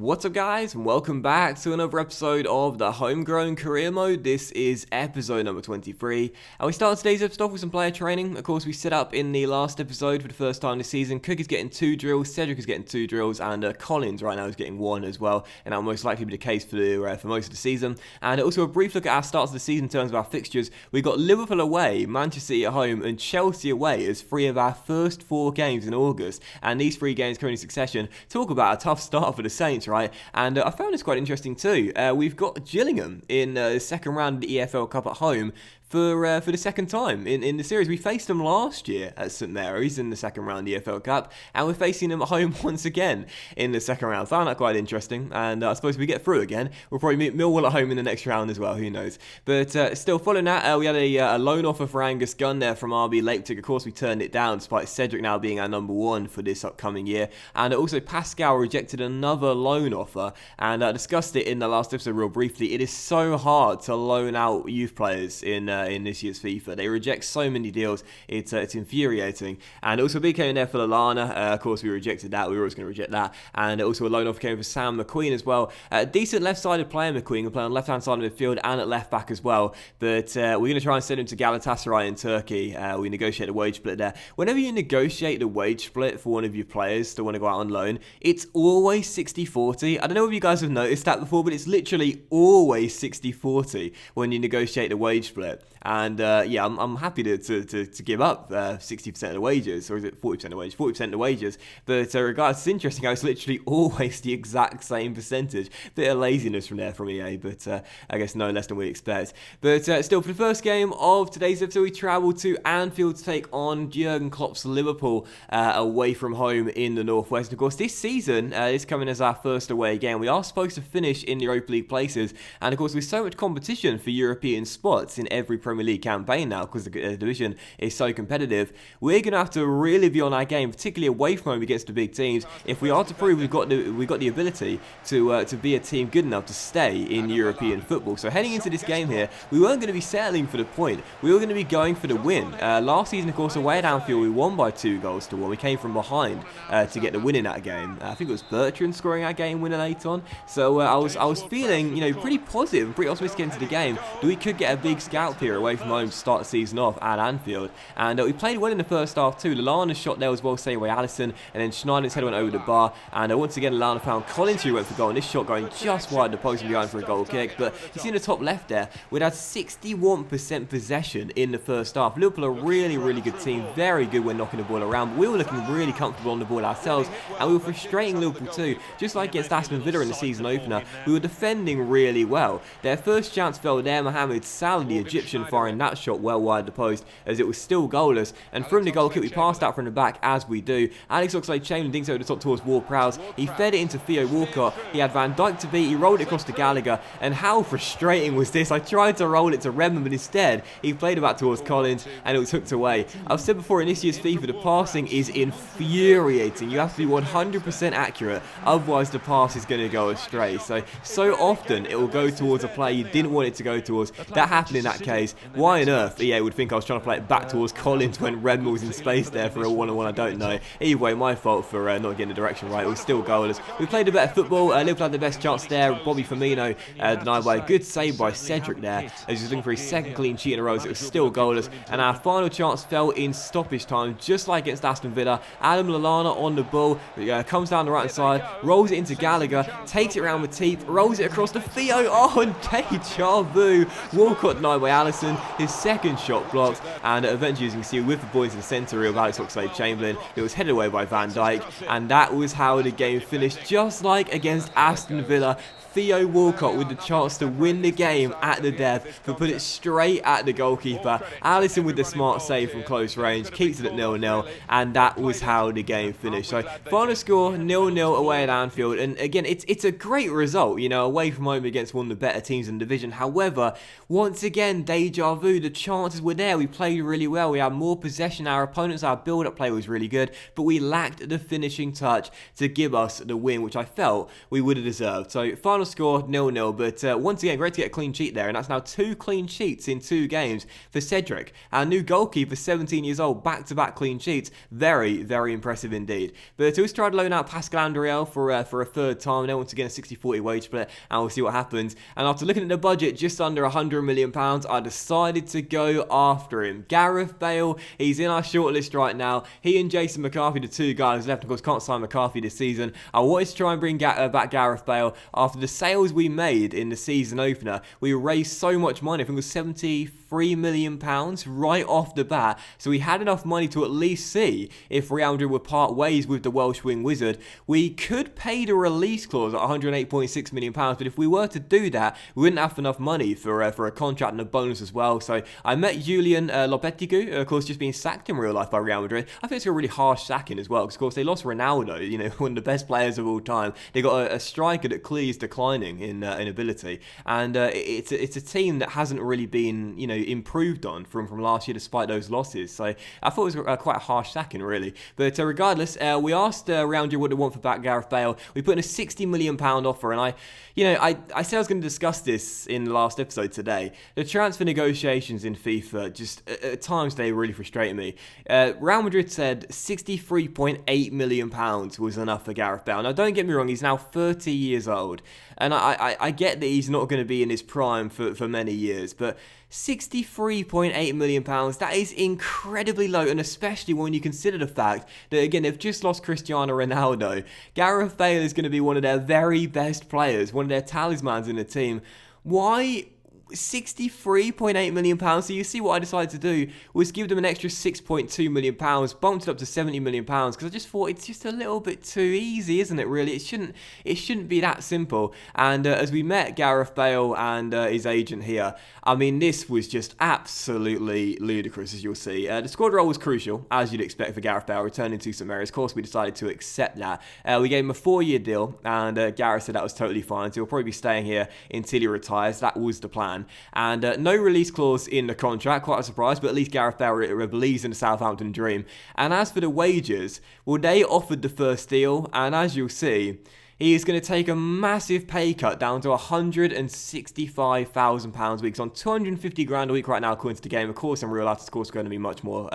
What's up guys, and welcome back to another episode of the Homegrown Career Mode. This is episode number 23, and we start today's episode off with some player training. Of course, we set up in the last episode for the first time this season. Cook is getting 2 drills, Cedric is getting 2 drills, and Collins right now is getting 1 as well, and that will most likely be the case for most of the season. And also a brief look at our starts of the season in terms of our fixtures. We got Liverpool away, Manchester City at home, and Chelsea away as 3 of our first 4 games in August, and these 3 games coming in succession. Talk about a tough start for the Saints, right? And I found this quite interesting too. We've got Gillingham in the second round of the EFL Cup at home for the second time in the series. We faced them last year at St Mary's in the second round of the EFL Cup, and we're facing them at home once again in the second round. Found that quite interesting, and I suppose if we get through again, we'll probably meet Millwall at home in the next round as well, who knows. But still, following that, we had a loan offer for Angus Gunn there from RB Leipzig. Of course, we turned it down, despite Cedric now being our number 1 for this upcoming year. And also, Pascal rejected another loan offer, and I discussed it in the last episode real briefly. It is so hard to loan out youth players in this year's FIFA. They reject so many deals. It's infuriating. And also, B came in there for Lallana. Of course, we rejected that. We were always going to reject that. And also, a loan offer came for Sam McQueen as well. Decent left-sided player, McQueen. Can play on the left-hand side of the midfield and at left-back as well. But we're going to try and send him to Galatasaray in Turkey. We negotiate a wage split there. Whenever you negotiate the wage split for one of your players to want to go out on loan, it's always 60-40. I don't know if you guys have noticed that before, but it's literally always 60-40 when you negotiate the wage split. And yeah, I'm happy to give up 60% of the wages, or is it 40% of the wages? 40% of the wages. But regardless, it's interesting how it's literally always the exact same percentage. Bit of laziness from EA, but I guess no less than we expect. But still, for the first game of today's episode, we travel to Anfield to take on Jurgen Klopp's Liverpool away from home in the Northwest. Of course, this season is coming as our first away game. We are supposed to finish in the Europa League places, and of course, with so much competition for European spots in every Premier League campaign now, because the division is so competitive, we're going to have to really be on our game, particularly away from home against the big teams, if we are to prove we've got the ability to be a team good enough to stay in European football. So heading into this game here, we weren't going to be settling for the point. We were going to be going for the win. Last season, of course, away at Anfield, we won by 2-1. We came from behind to get the win in that game. I think it was Bertrand scoring our game winner late on. So I was feeling, pretty positive and pretty optimistic into the game that we could get a big scalp here away from home to start the season off at Anfield. And we played well in the first half too. Lallana's shot there was well saved by Alisson, and then Schneider's head went over the bar. And once again, Lallana found Collins, who went for goal. And this shot going just wide the post and behind for a goal kick. But you see in the top left there, we'd had 61% possession in the first half. Liverpool are a really, really good team. Very good when knocking the ball around. But we were looking really comfortable on the ball ourselves, and we were frustrating Liverpool too. Just like against Aston Villa in the season opener, we were defending really well. Their first chance fell there. Mohamed Salah, the Egyptian, firing that shot well wide the post as it was still goalless. And from the goal kick, we passed out from the back as we do. Alex Oxlade-Chamberlain dinks over the top towards Ward-Prowse. He fed it into Theo Walcott. He had Van Dijk to beat. He rolled it across to Gallagher. And how frustrating was this? I tried to roll it to Redmond, but instead he played it back towards Collins and it was hooked away. I've said before, in this year's FIFA, the passing is infuriating. You have to be 100% accurate, otherwise the pass is going to go astray. So often it will go towards a player you didn't want it to go towards. That happened in that case. Why on earth EA would think I was trying to play it back towards Collins when Redmond was in space there for a one-on-one, I don't know. Either way, my fault for not getting the direction right. It was still goalless. We played a better football. Liverpool had the best chance there. Bobby Firmino denied by a good save by Cedric there, as he was looking for his second clean sheet in a row. So it was still goalless, and our final chance fell in stoppage time, just like against Aston Villa. Adam Lallana on the ball, comes down the right hand side, rolls it into Gallagher, takes it around with teeth, rolls it across to Theo. Oh, and deja vu. Walcott denied by Alisson, his second shot blocked, and eventually, as you can see, with the boys in the centre of Alex Oxlade-Chamberlain, it was headed away by Van Dijk, and that was how the game finished, just like against Aston Villa. Theo Walcott with the chance to win the game at the death, but put it straight at the goalkeeper. Alisson with the smart save from close range, keeps it at 0-0, and that was how the game finished. So final score 0-0 away at Anfield, and again, it's a great result, away from home against one of the better teams in the division. However, once again, deja vu, the chances were there. We played really well. We had more possession. Our opponents, our build-up play was really good, but we lacked the finishing touch to give us the win, which I felt we would have deserved. So final score 0-0, but once again, great to get a clean sheet there, and that's now 2 clean sheets in 2 games for Cedric. Our new goalkeeper, 17 years old, back-to-back clean sheets. Very, very impressive indeed. But we tried to loan out Pascal Andriel for a 3rd time. Now once again a 60-40 wage split, and we'll see what happens. And after looking at the budget, just under £100 million, I decided to go after him. Gareth Bale, he's in our shortlist right now. He and Jason McCarthy, the 2 guys left. Of course, can't sign McCarthy this season. I wanted to try and bring back Gareth Bale after the sales we made in the season opener. We raised so much money. I think it was £73 million right off the bat. So we had enough money to at least see if Real Madrid would part ways with the Welsh wing wizard. We could pay the release clause at £108.6 million, but if we were to do that, we wouldn't have enough money for a contract and a bonus as well. So I met Julian Lopetegui, of course, just being sacked in real life by Real Madrid. I think it's a really harsh sacking as well, because of course they lost Ronaldo, you know, one of the best players of all time. They got a striker that clearly is declining in ability, and it's a team that hasn't really been, you know, improved on from last year despite those losses. So I thought it was quite a harsh sacking, really. But regardless, we asked Real Madrid what they want for back Gareth Bale. We put in a £60 million offer, and I said I was going to discuss this in the last episode today. The transfer negotiations in FIFA, just at times they really frustrate me. Real Madrid said £63.8 million was enough for Gareth Bale. Now, don't get me wrong, he's now 30 years old, and I get that he's not going to be in his prime for many years, but £63.8 million, that is incredibly low, and especially when you consider the fact that, again, they've just lost Cristiano Ronaldo. Gareth Bale is going to be one of their very best players, one of their talismans in the team. Why £63.8 million? So you see what I decided to do was give them an extra £6.2 million, bumped it up to £70 million, because I just thought it's just a little bit too easy, isn't it, really? It shouldn't be that simple. And as we met Gareth Bale and his agent here, I mean, this was just absolutely ludicrous, as you'll see. The squad role was crucial, as you'd expect for Gareth Bale, returning to St Mary's. Of course, we decided to accept that. We gave him a 4-year deal, and Gareth said that was totally fine, so he'll probably be staying here until he retires. That was the plan. And no release clause in the contract, quite a surprise, but at least Gareth Bale believes in the Southampton dream. And as for the wages, well, they offered the first deal, and as you'll see, he is going to take a massive pay cut down to £165,000 a week. He's on 250 grand a week right now, according to the game. Of course, in real life, it's of course going to be much more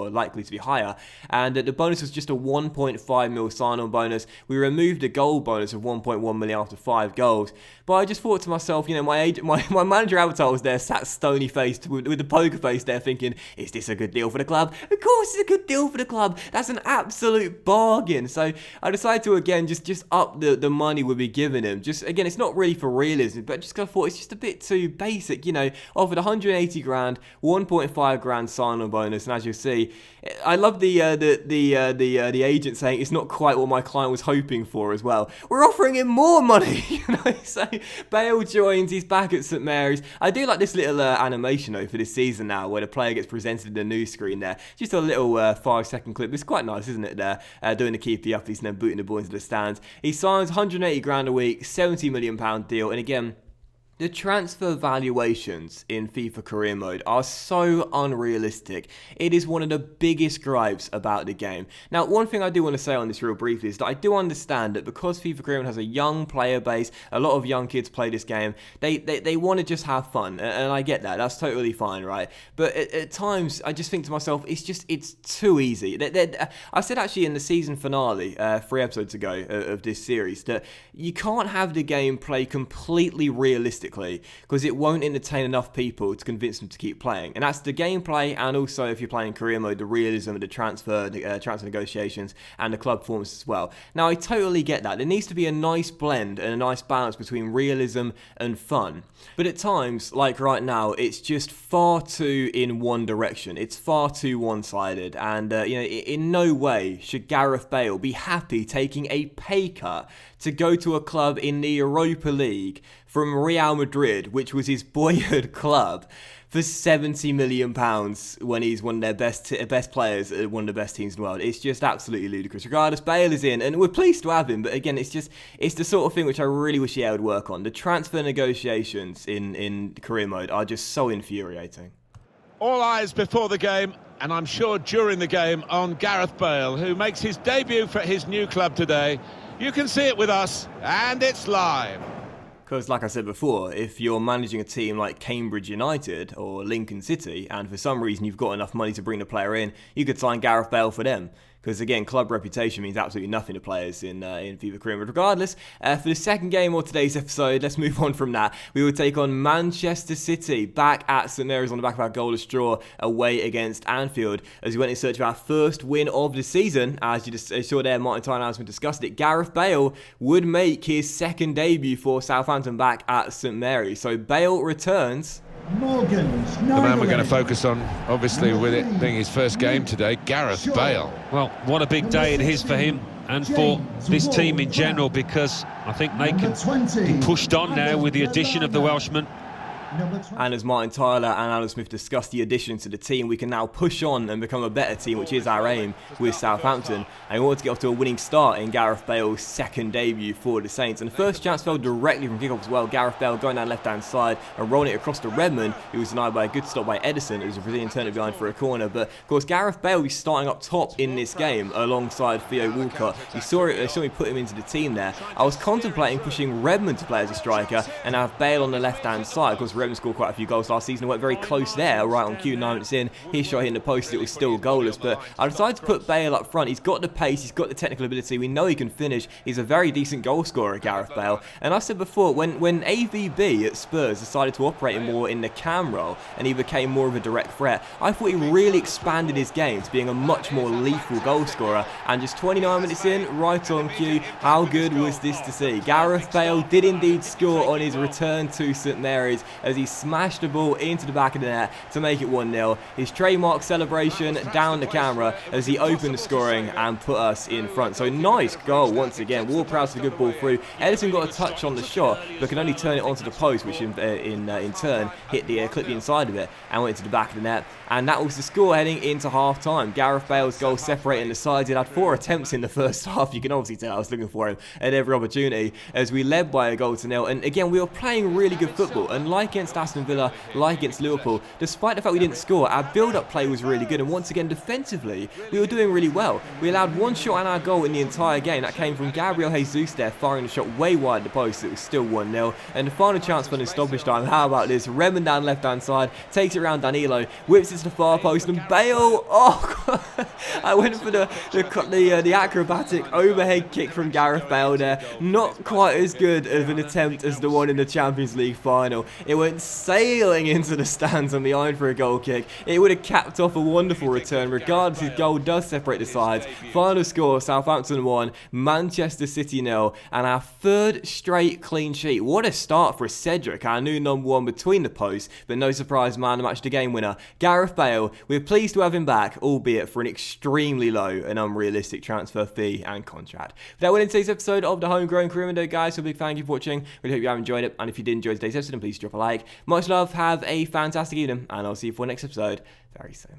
likely to be higher. And the bonus was just a 1.5 mil sign-on bonus. We removed the goal bonus of 1.1 million after 5 goals. But I just thought to myself, you know, my manager Avatar was there, sat stony faced with the poker face there, thinking, is this a good deal for the club? Of course, it's a good deal for the club. That's an absolute bargain. So I decided to again just up the money we'll be giving him. Just again, it's not really for realism, but just 'cause I thought it's just a bit too basic, you know. Offered 180 grand, 1.5 grand sign-on bonus, and as you'll see, I love the agent saying it's not quite what my client was hoping for as well. We're offering him more money, you know. So Bale joins, he's back at St Mary's. I do like this little animation though for this season now, where the player gets presented in the news screen there. Just a little 5-second clip. It's quite nice, isn't it? There, doing the keepy uppies and then booting the ball into the stands. He signs 180 grand a week, £70 million deal, and again, the transfer valuations in FIFA Career Mode are so unrealistic. It is one of the biggest gripes about the game. Now, one thing I do want to say on this real briefly is that I do understand that because FIFA Career Mode has a young player base, a lot of young kids play this game, they want to just have fun, and I get that. That's totally fine, right? But at times, I just think to myself, it's too easy. I said actually in the season finale, 3 episodes ago of this series, that you can't have the game play completely realistic, because it won't entertain enough people to convince them to keep playing. And that's the gameplay, and also if you're playing career mode, the realism of the transfer negotiations and the club performance as well. Now, I totally get that. There needs to be a nice blend and a nice balance between realism and fun. But at times, like right now, it's just far too in one direction. It's far too one-sided, and in no way should Gareth Bale be happy taking a pay cut to go to a club in the Europa League from Real Madrid, which was his boyhood club, for £70 million when he's one of their best players at one of the best teams in the world. It's just absolutely ludicrous. Regardless, Bale is in, and we're pleased to have him, but again, it's the sort of thing which I really wish he would work on. The transfer negotiations in career mode are just so infuriating. All eyes before the game, and I'm sure during the game, on Gareth Bale, who makes his debut for his new club today. You can see it with us, and it's live. Because like I said before, if you're managing a team like Cambridge United or Lincoln City, and for some reason you've got enough money to bring the player in, you could sign Gareth Bale for them. Because again, club reputation means absolutely nothing to players in FIFA Career. But regardless, for the second game of today's episode, let's move on from that. We will take on Manchester City back at St Mary's on the back of our goalless draw away against Anfield, as we went in search of our first win of the season. As you just saw there, Martin Tyler announcement discussed it. Gareth Bale would make his second debut for Southampton back at St Mary's. So Bale returns. The man we're going to focus on, obviously, with it being his first game today, Gareth Bale. Well, what a big day it is for him and for this team in general, because I think they can be pushed on now with the addition of the Welshman. And as Martin Tyler and Alan Smith discussed the additions to the team, we can now push on and become a better team, which is our aim with Southampton. And we want to get off to a winning start in Gareth Bale's second debut for the Saints. And the first chance fell directly from kickoff as well. Gareth Bale going down left-hand side and rolling it across to Redmond, who was denied by a good stop by Edison. It was a Brazilian turn it behind for a corner. But of course, Gareth Bale will be starting up top in this game alongside Theo Walcott. You saw me put him into the team there. I was contemplating pushing Redmond to play as a striker and have Bale on the left-hand side. Of course, Redmond scored quite a few goals last season. It went very close there, right on cue, 9 minutes in. His shot hitting the post, it was still goalless. But I decided to put Bale up front. He's got the pace, he's got the technical ability. We know he can finish. He's a very decent goal scorer, Gareth Bale. And I said before, when AVB at Spurs decided to operate more in the cam role and he became more of a direct threat, I thought he really expanded his game to being a much more lethal goal scorer. And just 29 minutes in, right on cue, how good was this to see? Gareth Bale did indeed score on his return to St Mary's as he smashed the ball into the back of the net to make it 1-0. His trademark celebration down the camera as he opened the scoring and put us in front. So nice goal once again. Ward-Prowse with a good ball through. Edison got a touch on the shot, but could only turn it onto the post, which in turn hit clipped the inside of it and went into the back of the net. And that was the score heading into half-time. Gareth Bale's goal separating the sides. He had 4 attempts in the first half. You can obviously tell I was looking for him at every opportunity as we led by a goal to nil. And again, we were playing really good football. And like against Aston Villa, like against Liverpool, despite the fact we didn't score, our build-up play was really good. And once again, defensively, we were doing really well. We allowed one shot on our goal in the entire game. That came from Gabriel Jesus there, firing the shot way wide of the post. It was still 1-0. And the final chance for an stoppage time. How about this? Redmond down left-hand side, takes it around Danilo, whips it to the far post, and Bale, oh, I went for the acrobatic overhead kick from Gareth Bale there. Not quite as good of an attempt as the one in the Champions League final. It went sailing into the stands and behind for a goal kick. It would have capped off a wonderful return. Regardless, his goal does separate the sides. Final score, Southampton 1, Manchester City 0, and our third straight clean sheet. What a start for Cedric, our new number 1 between the posts, but no surprise man to match the game winner, Gareth Bale. We're pleased to have him back, albeit for an extremely low and unrealistic transfer fee and contract. But that went into today's episode of the Homegrown Career Window, guys. So a big thank you for watching. Really hope you have enjoyed it, and if you did enjoy today's episode, then please drop a like. Much love, have a fantastic evening, and I'll see you for the next episode very soon.